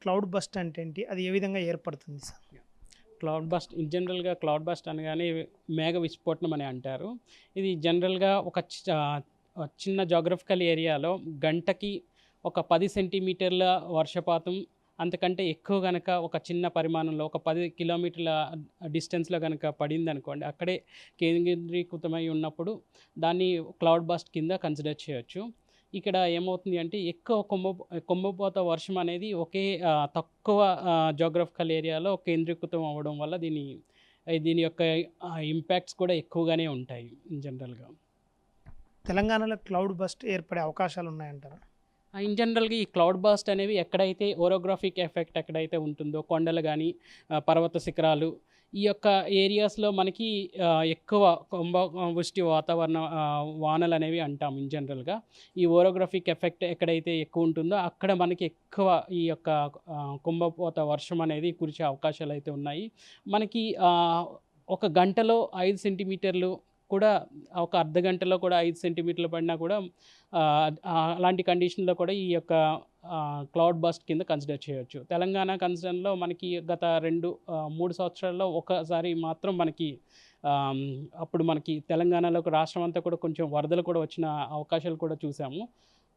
Cloud bust అంటే ఏంటి? అది ఏ విధంగా ఏర్పడుతుంది సార్? క్లౌడ్ బస్ట్ ఇన్ జనరల్‌గా క్లౌడ్ బస్ట్ అనగానే మేఘ విస్ఫోటనం అని అంటారు. ఇది జనరల్‌గా ఒక చిన్న జియోగ్రఫికల్ ఏరియాలో గంటకి ఒక 10 సెంటీమీటర్ల వర్షపాతం అంతకంటే ఎక్కువ గనక ఒక చిన్న పరిమాణంలో ఒక 10 కిలోమీటర్ల డిస్టెన్స్‌లో గనక పడిందనుకోండి, అక్కడే కేంద్రీకృతమై ఉన్నప్పుడు దాన్ని క్లౌడ్ బస్ట్ కింద కన్సిడర్ చేయొచ్చు. ఇక్కడ ఏమవుతుంది అంటే ఎక్కువ కుంభపోత వర్షం అనేది తక్కువ జియోగ్రాఫికల్ ఏరియాలో కేంద్రీకృతం అవ్వడం వల్ల దీని యొక్క ఇంపాక్ట్స్ కూడా ఎక్కువగానే ఉంటాయి జనరల్‌గా. తెలంగాణలో క్లౌడ్ బస్ట్ ఏర్పడే అవకాశాలు ఉన్నాయంటారా? ఇన్ జనరల్‌గా ఈ క్లౌడ్ బర్స్ట్ అనేవి ఎక్కడైతే ఓరోగ్రాఫిక్ ఎఫెక్ట్ ఎక్కడైతే ఉంటుందో కొండలు గానీ, పర్వత శిఖరాలు ఈ యొక్క ఏరియాస్‌లో మనకి ఎక్కువ వృష్టి వాతావరణ వానలనేవి అంటాం ఇన్ జనరల్‌గా. ఈ ఓరోగ్రాఫిక్ ఎఫెక్ట్ ఎక్కడైతే ఎక్కువ ఉంటుందో అక్కడ మనకి ఎక్కువ ఈ యొక్క కుంభపోత వర్షం అనేది కురిసే అవకాశాలైతే ఉన్నాయి. మనకి ఒక గంటలో 5 సెంటీమీటర్లు కూడా, ఒక అర్ధగంటలో కూడా 5 సెంటీమీటర్లు పడినా కూడా అలాంటి కండిషన్‌లో కూడా ఈ యొక్క క్లౌడ్ బస్ట్ కింద కన్సిడర్ చేయొచ్చు. తెలంగాణ కన్సర్న్‌లో మనకి గత 3 సంవత్సరాల్లో ఒకసారి మాత్రం మనకి అప్పుడు మనకి తెలంగాణలోకి రాష్ట్రం అంతా కూడా కొంచెం వరదలు కూడా వచ్చిన అవకాశాలు కూడా చూసాము.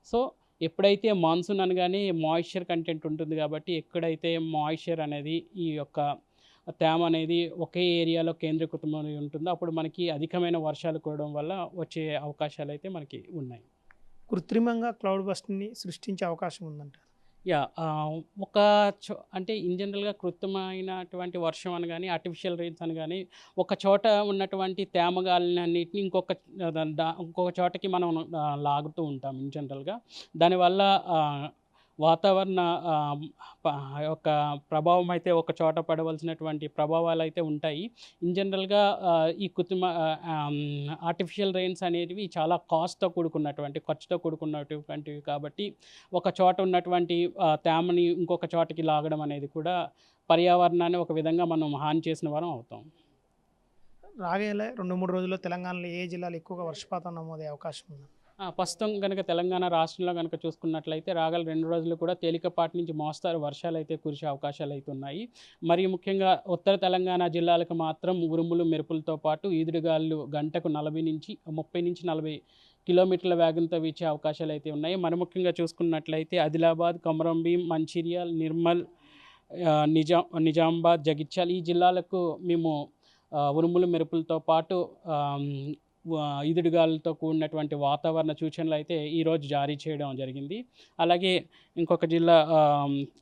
సో, ఎప్పుడైతే మాన్సూన్ అనగానే మాయిశ్చర్ కంటెంట్ ఉంటుంది కాబట్టి, ఎక్కడైతే మాయిశ్చర్ అనేది ఈ యొక్క తేమ అనేది ఒకే ఏరియాలో కేంద్రీకృతమై ఉంటుందో అప్పుడు మనకి అధికమైన వర్షాలు కురవడం వల్ల వచ్చే అవకాశాలైతే మనకి ఉన్నాయి. కృత్రిమంగా క్లౌడ్ బస్ట్‌ని సృష్టించే అవకాశం ఉందంటారా? యాహ్! ఒక అంటే ఇన్ జనరల్‌గా కృత్రిమైనటువంటి వర్షం అని గాని, ఆర్టిఫిషియల్ రెయిన్స్ అని గాని, ఒక చోట ఉన్నటువంటి తేమ గాలులన్నిటిని ఇంకొక చోటకి మనం లాగుతూ ఉంటాం ఇన్ జనరల్‌గా. దానివల్ల వాతావరణ యొక్క ప్రభావం అయితే ఒక చోట పడవలసినటువంటి ప్రభావాలైతే ఉంటాయి. ఇన్ జనరల్‌గా ఈ ఆర్టిఫిషియల్ రెయిన్స్ అనేటివి చాలా కాస్ట్‌తో కూడుకున్నటువంటి, ఖర్చుతో కూడుకున్నటువంటివి కాబట్టి, ఒక చోట ఉన్నటువంటి తేమని ఇంకొక చోటకి లాగడం అనేది కూడా పర్యావరణాన్ని ఒక విధంగా మనం హాని చేసిన వారం అవుతాం. రాగల 2, 3 రోజుల్లో తెలంగాణలో ఏ జిల్లాలో ఎక్కువగా వర్షపాతం నమోదయ్యే అవకాశం ఉంది? ప్రస్తుతం గనక తెలంగాణ రాష్ట్రంలో గనక చూసుకున్నట్లయితే రాగల 2 రోజులు కూడా తేలికపాటి నుంచి మోస్తారు వర్షాలైతే కురిసే అవకాశాలైతే ఉన్నాయి. మరి ముఖ్యంగా ఉత్తర తెలంగాణ జిల్లాలకు మాత్రం ఉరుములు, మెరుపులతో పాటు ఈదురుగాలులు గంటకు 30-40 కిలోమీటర్ల వేగంతో వీచే అవకాశాలైతే ఉన్నాయి. మరి ముఖ్యంగా చూసుకున్నట్లయితే ఆదిలాబాద్, కొమరంభీం, మంచిర్యాల్, నిర్మల్, నిజామాబాద్, జగిత్యాల ఈ జిల్లాలకు మేము ఉరుములు, మెరుపులతో పాటు ఈదురుగాలులతో కూడినటువంటి వాతావరణ సూచనలు అయితే ఈరోజు జారీ చేయడం జరిగింది. అలాగే ఇంకొక జిల్లా,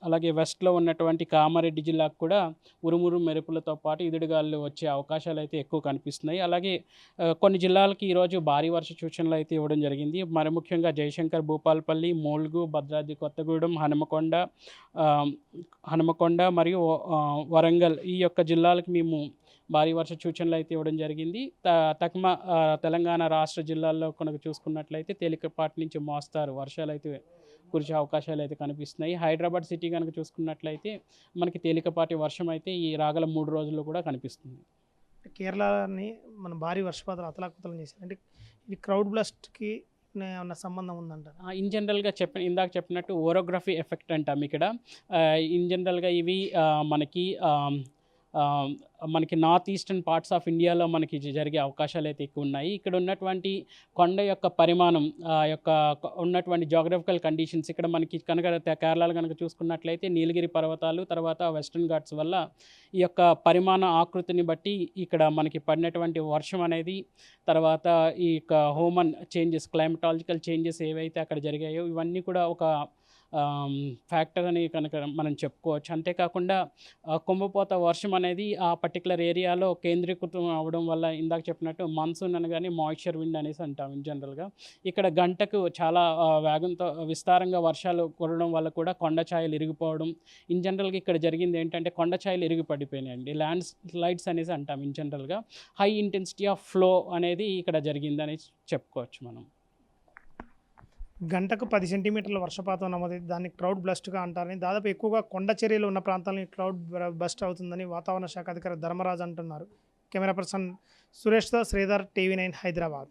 అలాగే వెస్ట్‌లో ఉన్నటువంటి కామారెడ్డి జిల్లాకు కూడా ఉరుములు, మెరుపులతో పాటు ఈదురుగాలులు వచ్చే అవకాశాలు అయితే ఎక్కువ కనిపిస్తున్నాయి. అలాగే కొన్ని జిల్లాలకి ఈరోజు భారీ వర్ష సూచనలు అయితే ఇవ్వడం జరిగింది. మరి ముఖ్యంగా జయశంకర్, భూపాలపల్లి, ములుగు, భద్రాద్రి కొత్తగూడెం, హనుమకొండ మరియు వరంగల్ ఈ యొక్క జిల్లాలకు మేము భారీ వర్ష సూచనలు అయితే ఇవ్వడం జరిగింది. తెలంగాణ రాష్ట్ర జిల్లాల్లో కనుక చూసుకున్నట్లయితే తేలికపాటి నుంచి మోస్తారు వర్షాలైతే కురిసే అవకాశాలైతే కనిపిస్తున్నాయి. హైదరాబాద్ సిటీ కనుక చూసుకున్నట్లయితే మనకి తేలికపాటి వర్షం అయితే ఈ రాగల 3 రోజుల్లో కూడా కనిపిస్తుంది. కేరళని మన భారీ వర్షపాతాలు అతలాకుతలం చేశాయి. అంటే ఇది క్లౌడ్ బస్ట్‌కి ఏమన్నా సంబంధం ఉందంటారా? ఇన్ జనరల్‌గా ఇందాక చెప్పినట్టు ఓరోగ్రఫీ ఎఫెక్ట్ అంటాం ఇక్కడ. ఇన్ జనరల్‌గా ఇవి మనకి నార్త్ ఈస్టర్న్ పార్ట్స్ ఆఫ్ ఇండియాలో మనకి జరిగే అవకాశాలైతే ఎక్కువ ఉన్నాయి. ఇక్కడ ఉన్నటువంటి కొండ యొక్క పరిమాణం, ఉన్నటువంటి జియోగ్రఫికల్ కండిషన్స్ ఇక్కడ మనకి కనుక కేరళలో కనుక చూసుకున్నట్లయితే నీలగిరి పర్వతాలు, తర్వాత వెస్టర్న్ ఘాట్స్ వల్ల ఈ యొక్క పరిమాణ ఆకృతిని బట్టి ఇక్కడ మనకి పడినటువంటి వర్షం అనేది, తర్వాత ఈ యొక్క క్లైమటాలజికల్ చేంజెస్ ఏవైతే అక్కడ జరిగాయో ఇవన్నీ కూడా ఒక ఫ్యాక్టర్ అని కనుక మనం చెప్పుకోవచ్చు. అంతేకాకుండా కుంభపోత వర్షం అనేది ఆ పర్టిక్యులర్ ఏరియాలో కేంద్రీకృతం అవ్వడం వల్ల ఇందాక చెప్పినట్టు మాన్సూన్ అనగానే మాయిశ్చర్ విండ్ అనేసి అంటాం ఇన్ జనరల్‌గా. ఇక్కడ గంటకు చాలా వేగంతో విస్తారంగా వర్షాలు కురవడం వల్ల కూడా కొండ ఛాయలు ఇరిగిపోవడం. ఇన్ జనరల్‌గా ఇక్కడ జరిగింది ఏంటంటే కొండ ఛాయలు ఇరిగి పడిపోయినాయండి. ల్యాండ్ స్లైడ్స్ అనేసి అంటాం ఇన్ జనరల్‌గా. హై ఇంటెన్సిటీ ఆఫ్ ఫ్లో అనేది ఇక్కడ జరిగిందని చెప్పుకోవచ్చు మనం. గంటకు 10 సెంటీమీటర్ల వర్షపాతం నమోదైంది. దాన్ని క్లౌడ్ బస్ట్‌గా అంటారని, దాదాపు ఎక్కువగా కొండ చర్యలు ఉన్న ప్రాంతాలను క్లౌడ్ బస్ట్ అవుతుందని వాతావరణ శాఖ అధికారి ధర్మరాజు అంటున్నారు. కెమెరా పర్సన్ సురేష్‌తో శ్రీధర్, టీవీ 9 హైదరాబాద్.